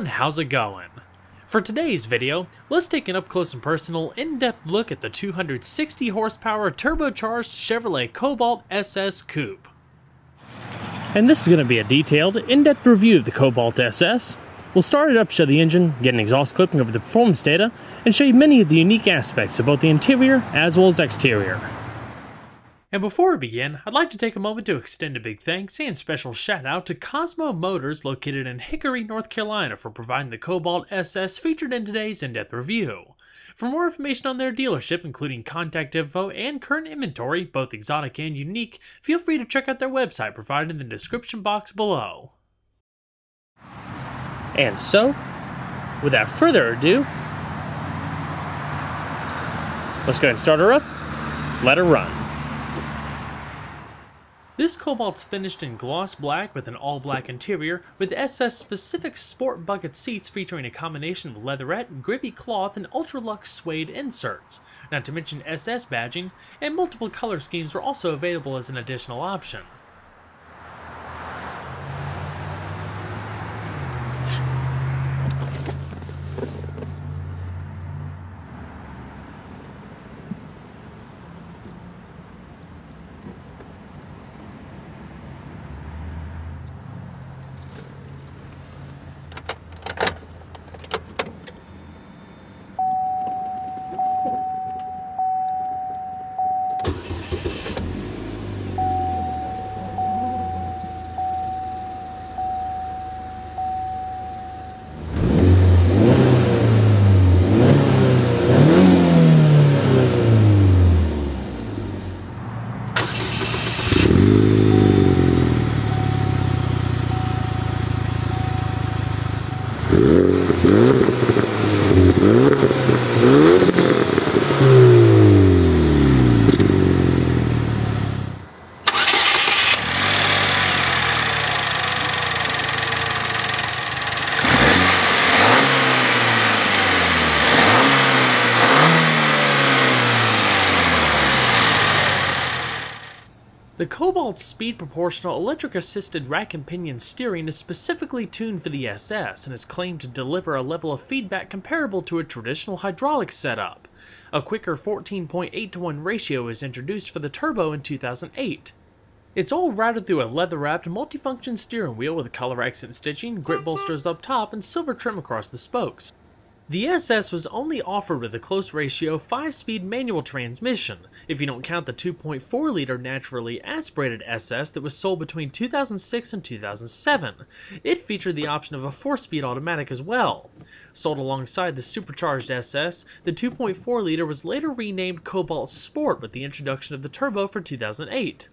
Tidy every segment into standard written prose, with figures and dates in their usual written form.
everyone, how's it going? For today's video, let's take an up-close and personal, in-depth look at the 260 horsepower turbocharged Chevrolet Cobalt SS Coupe. And this is going to be a detailed, in-depth review of the Cobalt SS. We'll start it up, show the engine, get an exhaust clipping of the performance data, and show you many of the unique aspects of both the interior as well as exterior. And before we begin, I'd like to take a moment to extend a big thanks and special shout out to Cosmo Motors located in Hickory, North Carolina for providing the Cobalt SS featured in today's in-depth review. For more information on their dealership, including contact info and current inventory, both exotic and unique, feel free to check out their website provided in the description box below. And so, without further ado, let's go ahead and start her up, let her run. This Cobalt's finished in gloss black with an all-black interior, with SS-specific sport bucket seats featuring a combination of leatherette, grippy cloth, and ultra-luxe suede inserts, not to mention SS badging, and multiple color schemes were also available as an additional option. The Cobalt's speed-proportional electric-assisted rack and pinion steering is specifically tuned for the SS and is claimed to deliver a level of feedback comparable to a traditional hydraulic setup. A quicker 14.8:1 ratio is introduced for the turbo in 2008. It's all routed through a leather-wrapped multifunction steering wheel with color accent stitching, grip bolsters up top, and silver trim across the spokes. The SS was only offered with a close ratio 5-speed manual transmission, if you don't count the 2.4-liter naturally aspirated SS that was sold between 2006 and 2007. It featured the option of a 4-speed automatic as well. Sold alongside the supercharged SS, the 2.4-liter was later renamed Cobalt Sport with the introduction of the turbo for 2008.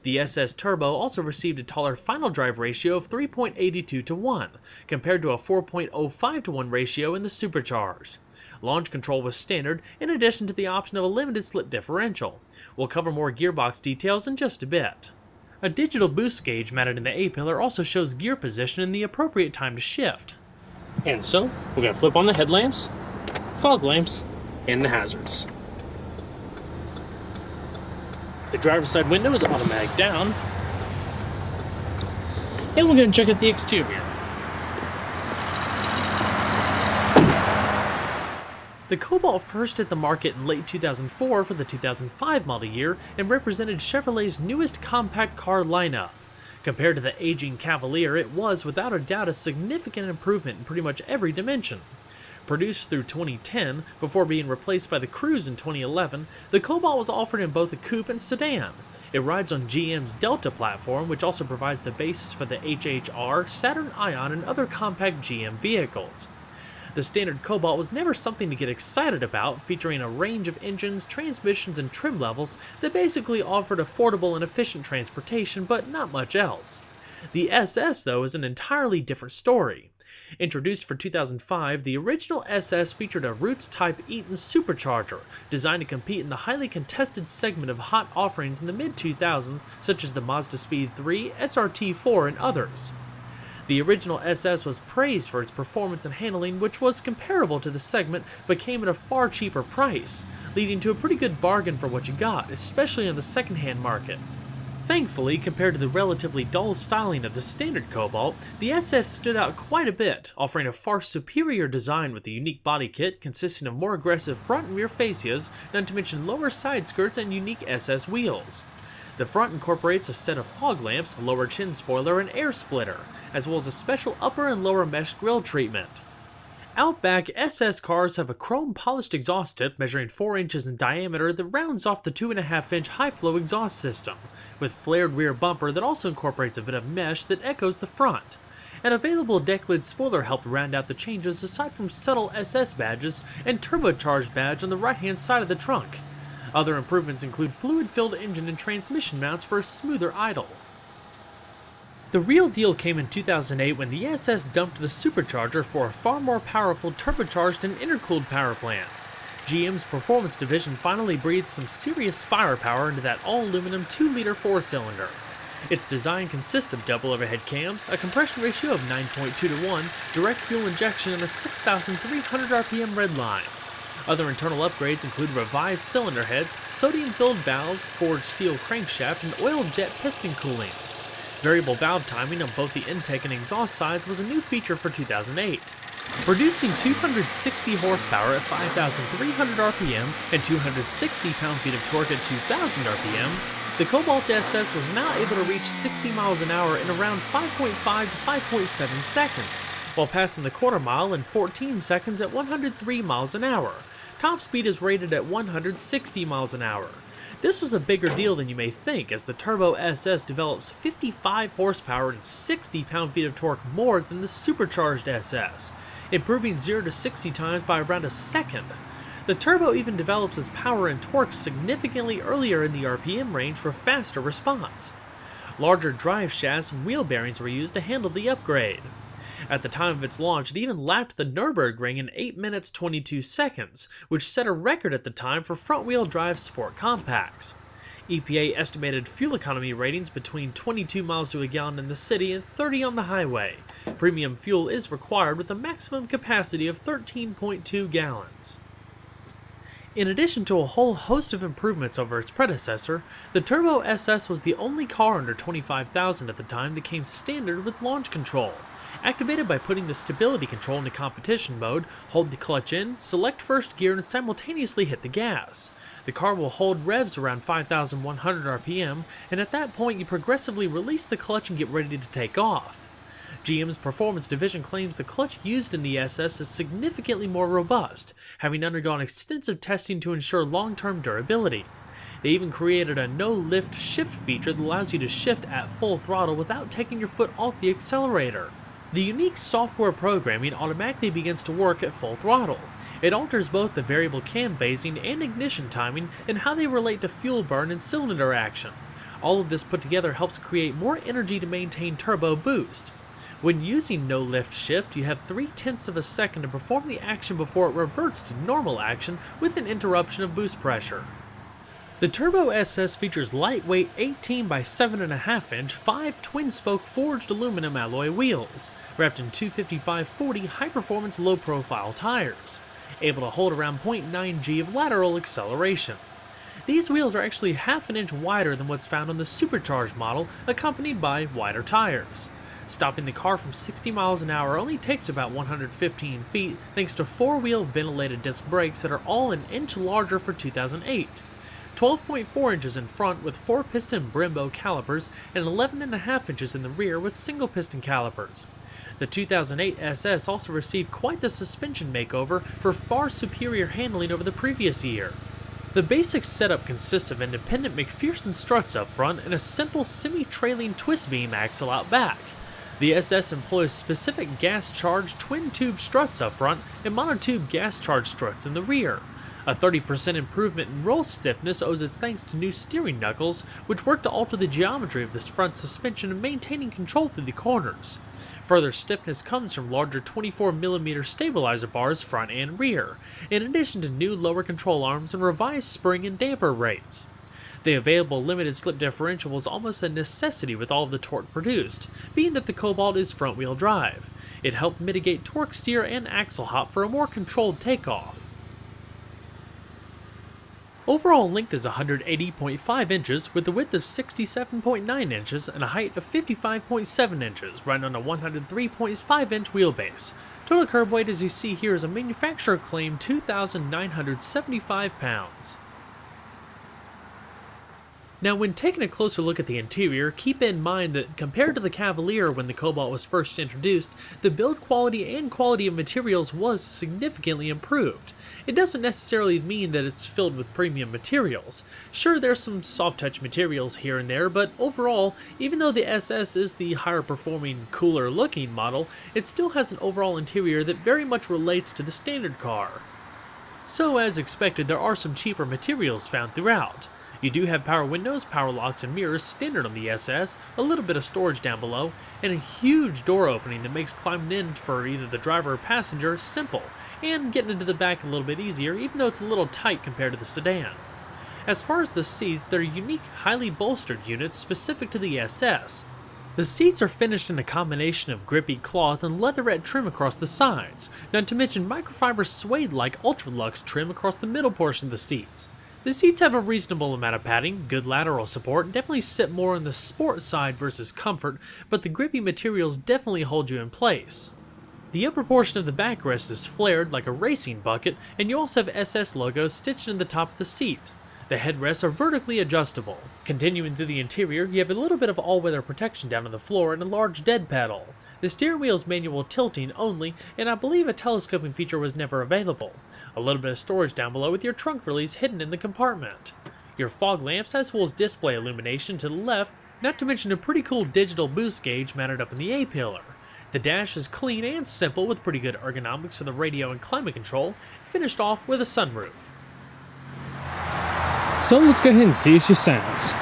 The SS Turbo also received a taller final drive ratio of 3.82:1, compared to a 4.05:1 ratio in the Supercharged. Launch control was standard, in addition to the option of a limited slip differential. We'll cover more gearbox details in just a bit. A digital boost gauge mounted in the A-pillar also shows gear position and the appropriate time to shift. And so, we're going to flip on the headlamps, fog lamps, and the hazards. The driver's side window is automatic down, and we're going to check out the exterior. The Cobalt first hit the market in late 2004 for the 2005 model year and represented Chevrolet's newest compact car lineup. Compared to the aging Cavalier, it was without a doubt a significant improvement in pretty much every dimension. Produced through 2010, before being replaced by the Cruze in 2011, the Cobalt was offered in both a coupe and sedan. It rides on GM's Delta platform, which also provides the basis for the HHR, Saturn Ion, and other compact GM vehicles. The standard Cobalt was never something to get excited about, featuring a range of engines, transmissions, and trim levels that basically offered affordable and efficient transportation, but not much else. The SS, though, is an entirely different story. Introduced for 2005, the original SS featured a Roots-type Eaton supercharger, designed to compete in the highly contested segment of hot offerings in the mid-2000s, such as the Mazda Speed 3, SRT4, and others. The original SS was praised for its performance and handling, which was comparable to the segment, but came at a far cheaper price, leading to a pretty good bargain for what you got, especially on the second-hand market. Thankfully, compared to the relatively dull styling of the standard Cobalt, the SS stood out quite a bit, offering a far superior design with a unique body kit consisting of more aggressive front and rear fascias, not to mention lower side skirts and unique SS wheels. The front incorporates a set of fog lamps, a lower chin spoiler, and air splitter, as well as a special upper and lower mesh grille treatment. Outback SS cars have a chrome-polished exhaust tip measuring 4 inches in diameter that rounds off the 2.5-inch high-flow exhaust system, with flared rear bumper that also incorporates a bit of mesh that echoes the front. An available deck lid spoiler helped round out the changes aside from subtle SS badges and turbocharged badge on the right-hand side of the trunk. Other improvements include fluid-filled engine and transmission mounts for a smoother idle. The real deal came in 2008 when the SS dumped the supercharger for a far more powerful turbocharged and intercooled power plant. GM's performance division finally breathed some serious firepower into that all-aluminum 2-liter 4-cylinder. Its design consists of double overhead cams, a compression ratio of 9.2 to 1, direct fuel injection, and a 6,300 RPM redline. Other internal upgrades include revised cylinder heads, sodium-filled valves, forged steel crankshaft, and oil jet piston cooling. Variable valve timing on both the intake and exhaust sides was a new feature for 2008. Producing 260 horsepower at 5,300 RPM and 260 pound-feet of torque at 2,000 RPM, the Cobalt SS was now able to reach 60 miles an hour in around 5.5 to 5.7 seconds, while passing the quarter mile in 14 seconds at 103 miles an hour. Top speed is rated at 160 miles an hour. This was a bigger deal than you may think, as the Turbo SS develops 55 horsepower and 60 pound-feet of torque more than the supercharged SS, improving 0 to 60 times by around a second. The Turbo even develops its power and torque significantly earlier in the RPM range for faster response. Larger drive shafts and wheel bearings were used to handle the upgrade. At the time of its launch, it even lapped the Nürburgring in 8 minutes 22 seconds, which set a record at the time for front-wheel drive sport compacts. EPA estimated fuel economy ratings between 22 miles to a gallon in the city and 30 on the highway. Premium fuel is required with a maximum capacity of 13.2 gallons. In addition to a whole host of improvements over its predecessor, the Turbo SS was the only car under $25,000 at the time that came standard with launch control. Activated by putting the stability control into competition mode, hold the clutch in, select first gear, and simultaneously hit the gas. The car will hold revs around 5,100 RPM, and at that point you progressively release the clutch and get ready to take off. GM's performance division claims the clutch used in the SS is significantly more robust, having undergone extensive testing to ensure long-term durability. They even created a no-lift shift feature that allows you to shift at full throttle without taking your foot off the accelerator. The unique software programming automatically begins to work at full throttle. It alters both the variable cam phasing and ignition timing and how they relate to fuel burn and cylinder action. All of this put together helps create more energy to maintain turbo boost. When using no-lift shift, you have 0.3 of a second to perform the action before it reverts to normal action with an interruption of boost pressure. The Turbo SS features lightweight 18 by 7.5 inch 5 twin-spoke forged aluminum alloy wheels, wrapped in 255/40 high-performance low-profile tires, able to hold around 0.9 G of lateral acceleration. These wheels are actually half an inch wider than what's found on the supercharged model, accompanied by wider tires. Stopping the car from 60 miles an hour only takes about 115 feet thanks to 4-wheel ventilated disc brakes that are all an inch larger for 2008. 12.4 inches in front with 4-piston Brembo calipers and 11.5 inches in the rear with single-piston calipers. The 2008 SS also received quite the suspension makeover for far superior handling over the previous year. The basic setup consists of independent McPherson struts up front and a simple semi-trailing twist beam axle out back. The SS employs specific gas-charged twin-tube struts up front and monotube gas-charged struts in the rear. A 30% improvement in roll stiffness owes its thanks to new steering knuckles, which work to alter the geometry of this front suspension and maintaining control through the corners. Further stiffness comes from larger 24mm stabilizer bars front and rear, in addition to new lower control arms and revised spring and damper rates. The available limited slip differential was almost a necessity with all of the torque produced, being that the Cobalt is front-wheel drive. It helped mitigate torque steer and axle hop for a more controlled takeoff. Overall length is 180.5 inches with a width of 67.9 inches and a height of 55.7 inches, running on a 103.5 inch wheelbase. Total curb weight, as you see here, is a manufacturer claimed 2,975 pounds. Now, when taking a closer look at the interior, keep in mind that compared to the Cavalier when the Cobalt was first introduced, the build quality and quality of materials was significantly improved. It doesn't necessarily mean that it's filled with premium materials. Sure, there's some soft-touch materials here and there, but overall, even though the SS is the higher-performing, cooler-looking model, it still has an overall interior that very much relates to the standard car. So, as expected, there are some cheaper materials found throughout. You do have power windows, power locks, and mirrors standard on the SS, a little bit of storage down below, and a huge door opening that makes climbing in for either the driver or passenger simple, and getting into the back a little bit easier, even though it's a little tight compared to the sedan. As far as the seats, they're unique, highly bolstered units specific to the SS. The seats are finished in a combination of grippy cloth and leatherette trim across the sides, not to mention microfiber suede-like Ultralux trim across the middle portion of the seats. The seats have a reasonable amount of padding, good lateral support, and definitely sit more on the sport side versus comfort, but the grippy materials definitely hold you in place. The upper portion of the backrest is flared like a racing bucket, and you also have SS logos stitched in the top of the seat. The headrests are vertically adjustable. Continuing through the interior, you have a little bit of all-weather protection down on the floor and a large dead pedal. The steering wheel is manual tilting only, and I believe a telescoping feature was never available. A little bit of storage down below with your trunk release hidden in the compartment. Your fog lamps as well as display illumination to the left, not to mention a pretty cool digital boost gauge mounted up in the A-pillar. The dash is clean and simple with pretty good ergonomics for the radio and climate control, finished off with a sunroof. So let's go ahead and see how she sounds.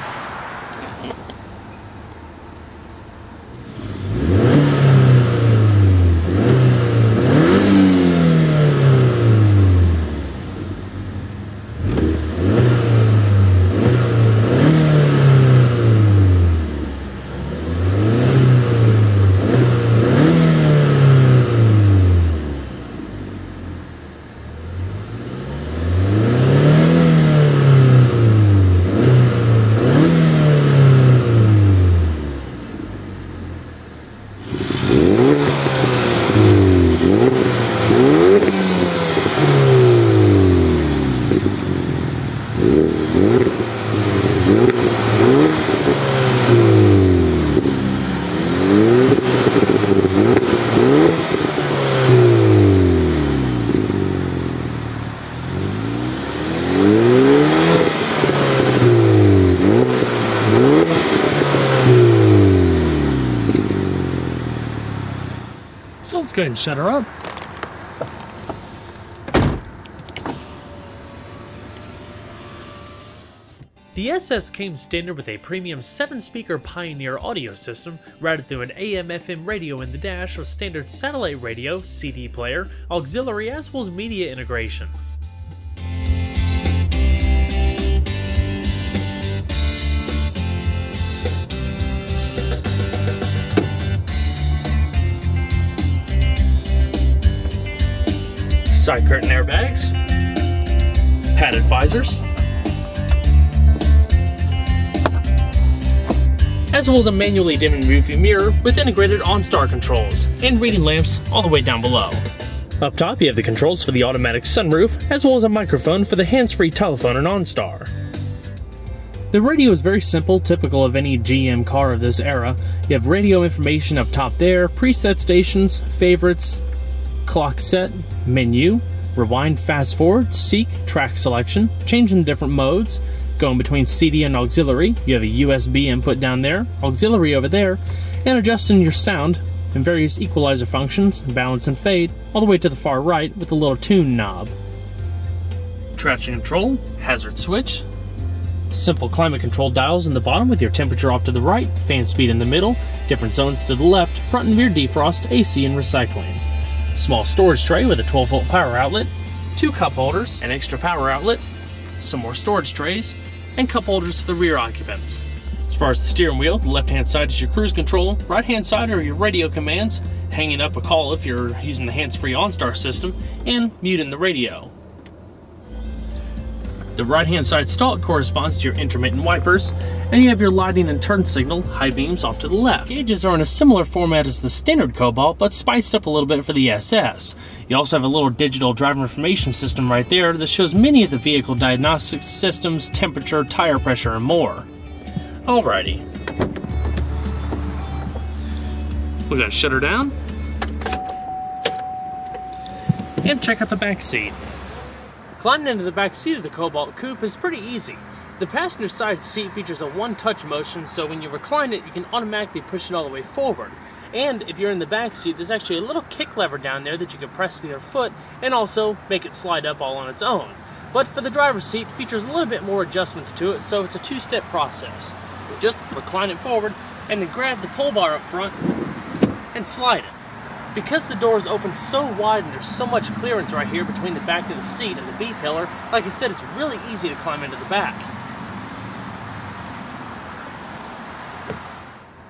So let's go ahead and shut her up. The SS came standard with a premium 7-speaker Pioneer audio system, routed through an AM/FM radio in the dash with standard satellite radio, CD player, auxiliary as well as media integration. Side curtain airbags, padded visors, as well as a manually dimming rearview mirror with integrated OnStar controls and reading lamps all the way down below. Up top you have the controls for the automatic sunroof, as well as a microphone for the hands-free telephone and OnStar. The radio is very simple, typical of any GM car of this era. You have radio information up top there, preset stations, favorites, clock set, menu, rewind, fast forward, seek, track selection, changing different modes, going between CD and auxiliary. You have a USB input down there, auxiliary over there, and adjusting your sound and various equalizer functions, balance and fade, all the way to the far right with the little tune knob. Traction control, hazard switch, simple climate control dials in the bottom with your temperature off to the right, fan speed in the middle, different zones to the left, front and rear defrost, AC and recycling. Small storage tray with a 12-volt power outlet, 2 cup holders, an extra power outlet, some more storage trays, and cup holders for the rear occupants. As far as the steering wheel, the left-hand side is your cruise control, right-hand side are your radio commands, hanging up a call if you're using the hands-free OnStar system, and muting the radio. The right-hand side stalk corresponds to your intermittent wipers, and you have your lighting and turn signal, high beams off to the left. Gauges are in a similar format as the standard Cobalt, but spiced up a little bit for the SS. You also have a little digital driver information system right there that shows many of the vehicle diagnostics systems, temperature, tire pressure, and more. Alrighty. We're gonna shut her down. And check out the back seat. Climbing into the back seat of the Cobalt Coupe is pretty easy. The passenger side seat features a one-touch motion, so when you recline it, you can automatically push it all the way forward. And if you're in the back seat, there's actually a little kick lever down there that you can press with your foot and also make it slide up all on its own. But for the driver's seat, it features a little bit more adjustments to it, so it's a two-step process. Just recline it forward and then grab the pull bar up front and slide it. Because the doors open so wide and there's so much clearance right here between the back of the seat and the B-pillar, like I said, it's really easy to climb into the back.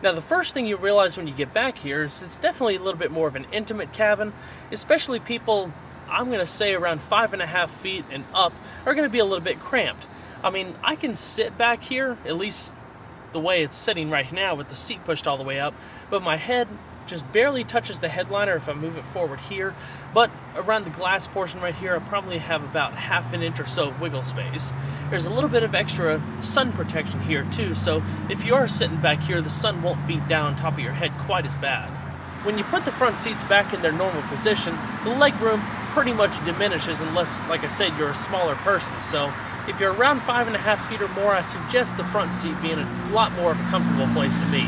Now the first thing you realize when you get back here is it's definitely a little bit more of an intimate cabin, especially people, I'm going to say around 5.5 feet and up, are going to be a little bit cramped. I mean, I can sit back here, at least the way it's sitting right now with the seat pushed all the way up, but my head just barely touches the headliner if I move it forward here, but around the glass portion right here I probably have about ½ an inch or so of wiggle space. There's a little bit of extra sun protection here too, so if you are sitting back here, the sun won't beat down on top of your head quite as bad. When you put the front seats back in their normal position, the legroom pretty much diminishes unless, like I said, you're a smaller person. So if you're around 5.5 feet or more, I suggest the front seat being a lot more of a comfortable place to be.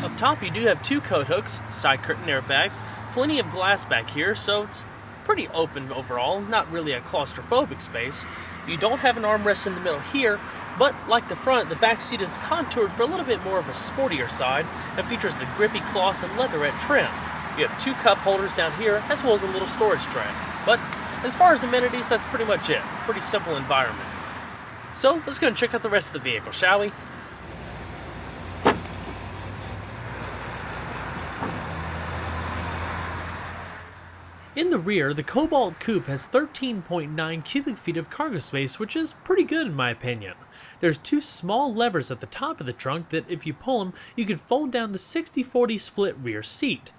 Up top you do have 2 coat hooks, side curtain airbags, plenty of glass back here, so it's pretty open overall, not really a claustrophobic space. You don't have an armrest in the middle here, but like the front, the back seat is contoured for a little bit more of a sportier side and features the grippy cloth and leatherette trim. You have 2 cup holders down here, as well as a little storage tray. But as far as amenities, that's pretty much it. Pretty simple environment. So let's go and check out the rest of the vehicle, shall we? In the rear, the Cobalt Coupe has 13.9 cubic feet of cargo space, which is pretty good in my opinion. There's 2 small levers at the top of the trunk that, if you pull them, you can fold down the 60-40 split rear seat.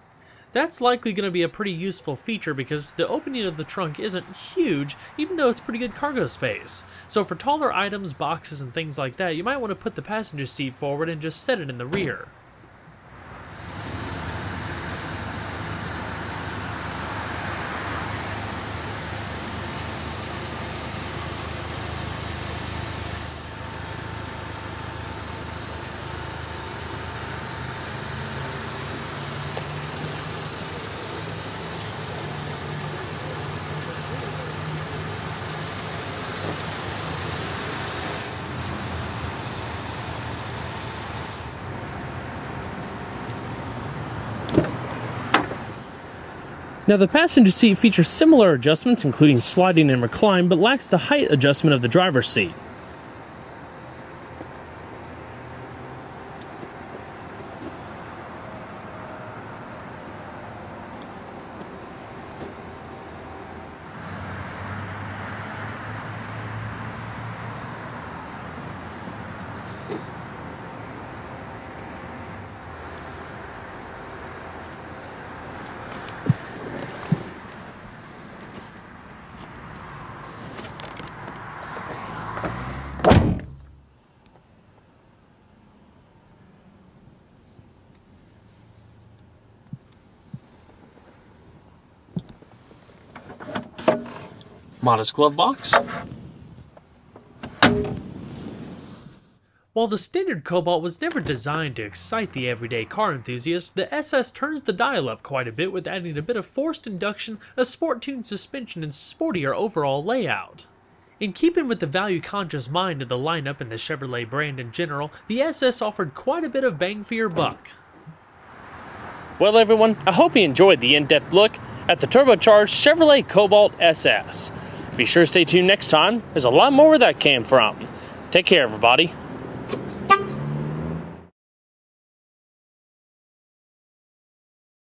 That's likely going to be a pretty useful feature because the opening of the trunk isn't huge, even though it's pretty good cargo space. So for taller items, boxes, and things like that, you might want to put the passenger seat forward and just set it in the rear. Now the passenger seat features similar adjustments including sliding and recline, but lacks the height adjustment of the driver's seat. Modest glove box. While the standard Cobalt was never designed to excite the everyday car enthusiast, the SS turns the dial up quite a bit with adding a bit of forced induction, a sport-tuned suspension, and sportier overall layout. In keeping with the value-conscious mind of the lineup and the Chevrolet brand in general, the SS offered quite a bit of bang for your buck. Well everyone, I hope you enjoyed the in-depth look at the turbocharged Chevrolet Cobalt SS. Be sure to stay tuned next time, there's a lot more where that came from. Take care everybody.